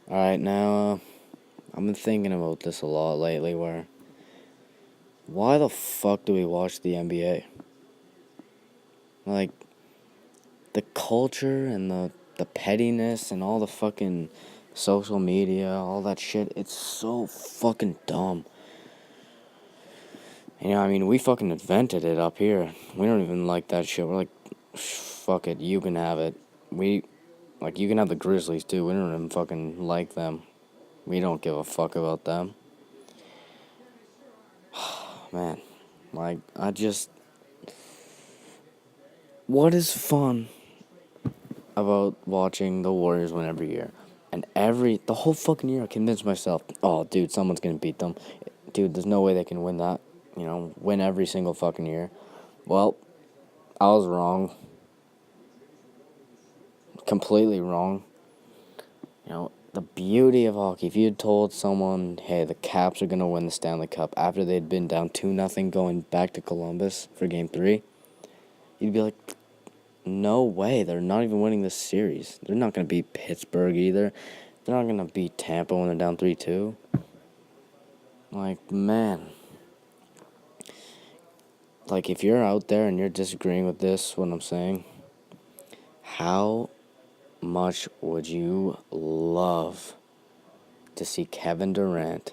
Alright, now, I've been thinking about this a lot lately, why the fuck do we watch the NBA? Like, the culture and the pettiness and all the fucking social media, all that shit, it's so fucking dumb. We fucking invented it up here. We don't even like that shit. We're like, fuck it, you can have it. You can have the Grizzlies too. We don't even fucking like them. We don't give a fuck about them. Man, what is fun about watching the Warriors win every year? And the whole fucking year I convinced myself, oh, dude, someone's gonna beat them. Dude, there's no way they can win that. Win every single fucking year. Well, I was wrong. Completely wrong. The beauty of hockey, if you had told someone, hey, the Caps are gonna win the Stanley Cup after they'd been down 2-0 going back to Columbus for Game 3, you'd be like, no way, they're not even winning this series. They're not going to beat Pittsburgh either. They're not going to beat Tampa when they're down 3-2. Man. If you're out there and you're disagreeing with what I'm saying, how much would you love to see Kevin Durant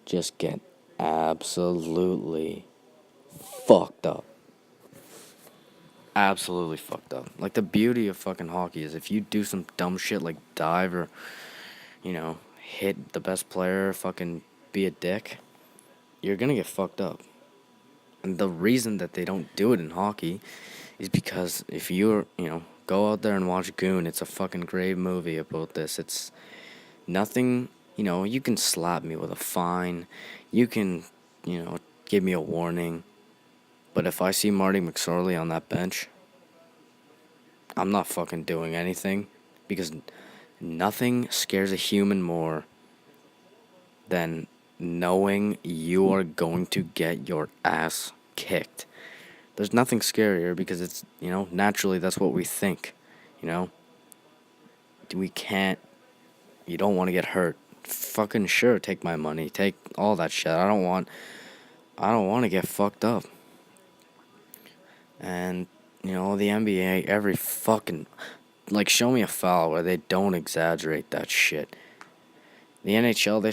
just get absolutely fucked up? Absolutely fucked up. The beauty of fucking hockey is if you do some dumb shit like dive or, hit the best player, fucking be a dick, you're gonna get fucked up. And the reason that they don't do it in hockey is because if go out there and watch Goon, it's a fucking great movie about this. It's nothing, you can slap me with a fine, you can, give me a warning, but if I see Marty McSorley on that bench, I'm not fucking doing anything because nothing scares a human more than knowing you are going to get your ass kicked. There's nothing scarier because it's, naturally that's what we think, you know? We can't, you don't want to get hurt. Fucking sure, take my money, take all that shit. I don't want to get fucked up. And, the NBA, every fucking, show me a foul where they don't exaggerate that shit. The NHL, they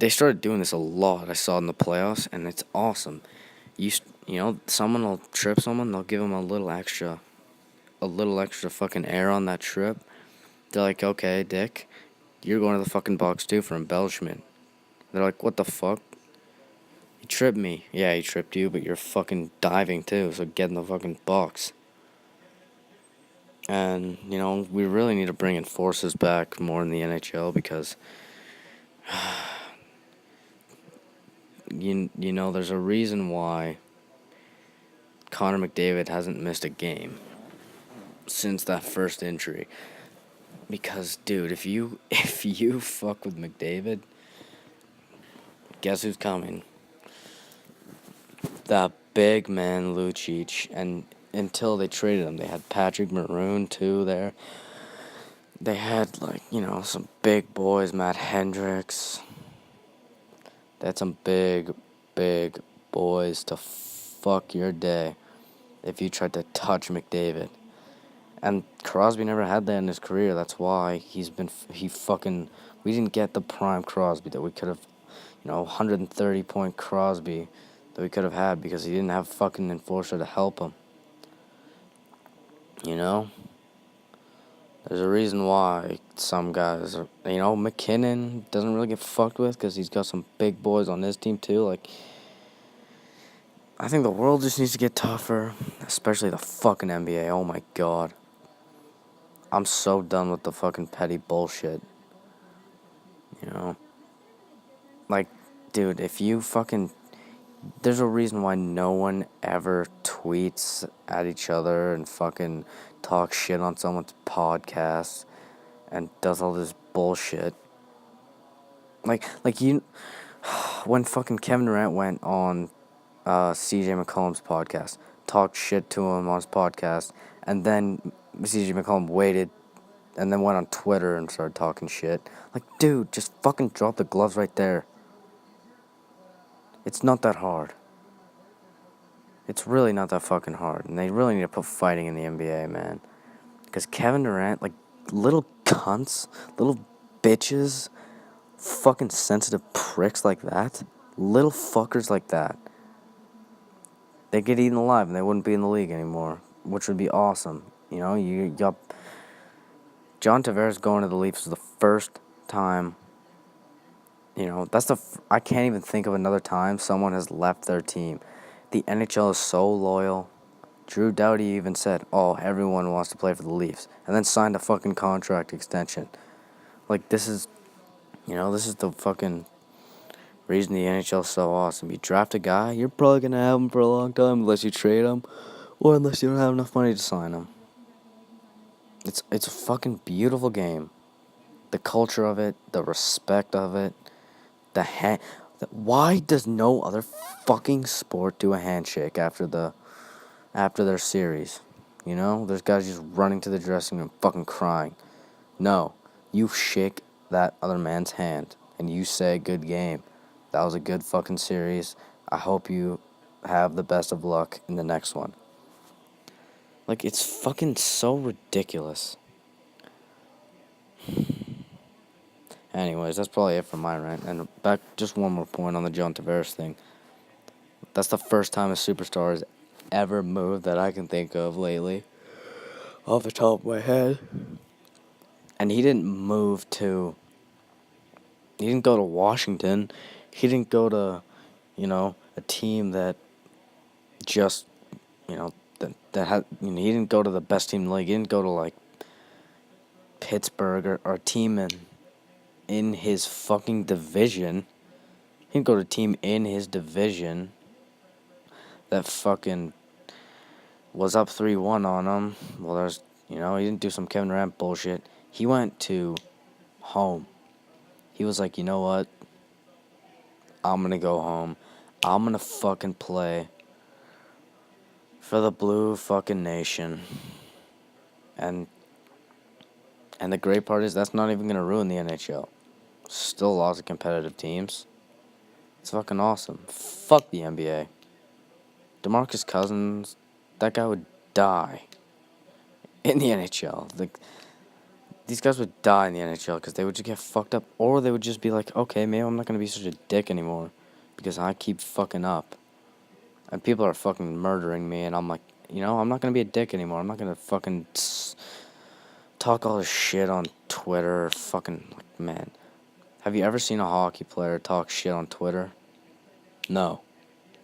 started doing this a lot. I saw in the playoffs, and it's awesome. Someone will trip someone, they'll give them a little extra fucking air on that trip. They're like, okay, dick, you're going to the fucking box too for embellishment. They're like, what the fuck? He tripped me. Yeah, he tripped you, but you're fucking diving too, so get in the fucking box. And, we really need to bring enforcers back more in the NHL because there's a reason why Connor McDavid hasn't missed a game since that first injury. Because, dude, if you fuck with McDavid, guess who's coming? That big man Lucic. And until they traded him, they had Patrick Maroon too there. They had some big boys, Matt Hendricks. They had some big boys to fuck your day if you tried to touch McDavid. And Crosby never had that in his career. That's why we didn't get the prime Crosby that we could have, 130-point Crosby that we could have had because he didn't have fucking enforcer to help him. There's a reason why some guys are, McKinnon doesn't really get fucked with because he's got some big boys on his team too. I think the world just needs to get tougher, especially the fucking NBA. Oh my god. I'm so done with the fucking petty bullshit. Dude, if you fucking... There's a reason why no one ever tweets at each other and fucking talks shit on someone's podcast and does all this bullshit. When fucking Kevin Durant went on CJ McCollum's podcast, talked shit to him on his podcast, and then CJ McCollum waited and then went on Twitter and started talking shit. Like, dude, just fucking drop the gloves right there. It's not that hard. It's really not that fucking hard. And they really need to put fighting in the NBA, man. Because Kevin Durant, like, little cunts, little bitches, fucking sensitive pricks like that, little fuckers like that, they get eaten alive and they wouldn't be in the league anymore, which would be awesome. You know, you got John Tavares going to the Leafs for the first time. You know, I can't even think of another time someone has left their team. The NHL is so loyal. Drew Doughty even said, "Oh, everyone wants to play for the Leafs," and then signed a fucking contract extension. Like, this is the fucking reason the NHL is so awesome. You draft a guy, you're probably gonna have him for a long time unless you trade him, or unless you don't have enough money to sign him. It's a fucking beautiful game. The culture of it, the respect of it, why does no other fucking sport do a handshake after their series? You know, there's guys just running to the dressing room, fucking crying. No, you shake that other man's hand and you say, "Good game. That was a good fucking series. I hope you have the best of luck in the next one." Like, it's fucking so ridiculous. Anyways, that's probably it for my rant. And back, just one more point on the John Tavares thing. That's the first time a superstar has ever moved that I can think of lately, off the top of my head. And he didn't go to Washington. He didn't go to, a team that just, that had, he didn't go to the best team in the league. He didn't go to, like, Pittsburgh or a team in his fucking division. He didn't go to a team in his division that fucking was up 3-1 on him. Well, he didn't do some Kevin Durant bullshit. He went to home. He was like, "You know what? I'm gonna go home. I'm gonna fucking play for the blue fucking nation." And the great part is that's not even gonna ruin the NHL. Still lots of competitive teams. It's fucking awesome. Fuck the NBA. DeMarcus Cousins, that guy would die in the NHL. These guys would die in the NHL because they would just get fucked up, or they would just be like, "Okay, maybe I'm not gonna be such a dick anymore because I keep fucking up, and people are fucking murdering me, and I'm like, I'm not gonna be a dick anymore. I'm not gonna fucking talk all this shit on Twitter." Fucking, like, man, have you ever seen a hockey player talk shit on Twitter? No,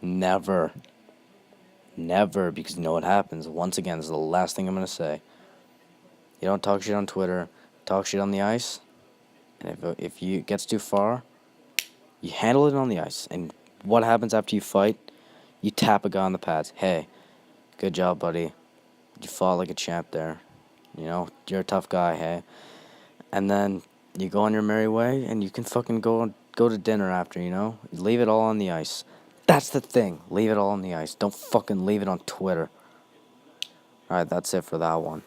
never. Never, because you know what happens. Once again, this is the last thing I'm going to say. You don't talk shit on Twitter, talk shit on the ice, and if it gets too far, you handle it on the ice. And what happens after you fight? You tap a guy on the pads. "Hey, good job, buddy. You fought like a champ there. You're a tough guy, hey?" And then you go on your merry way, and you can fucking go to dinner after, Leave it all on the ice. That's the thing. Leave it all on the ice. Don't fucking leave it on Twitter. Alright, that's it for that one.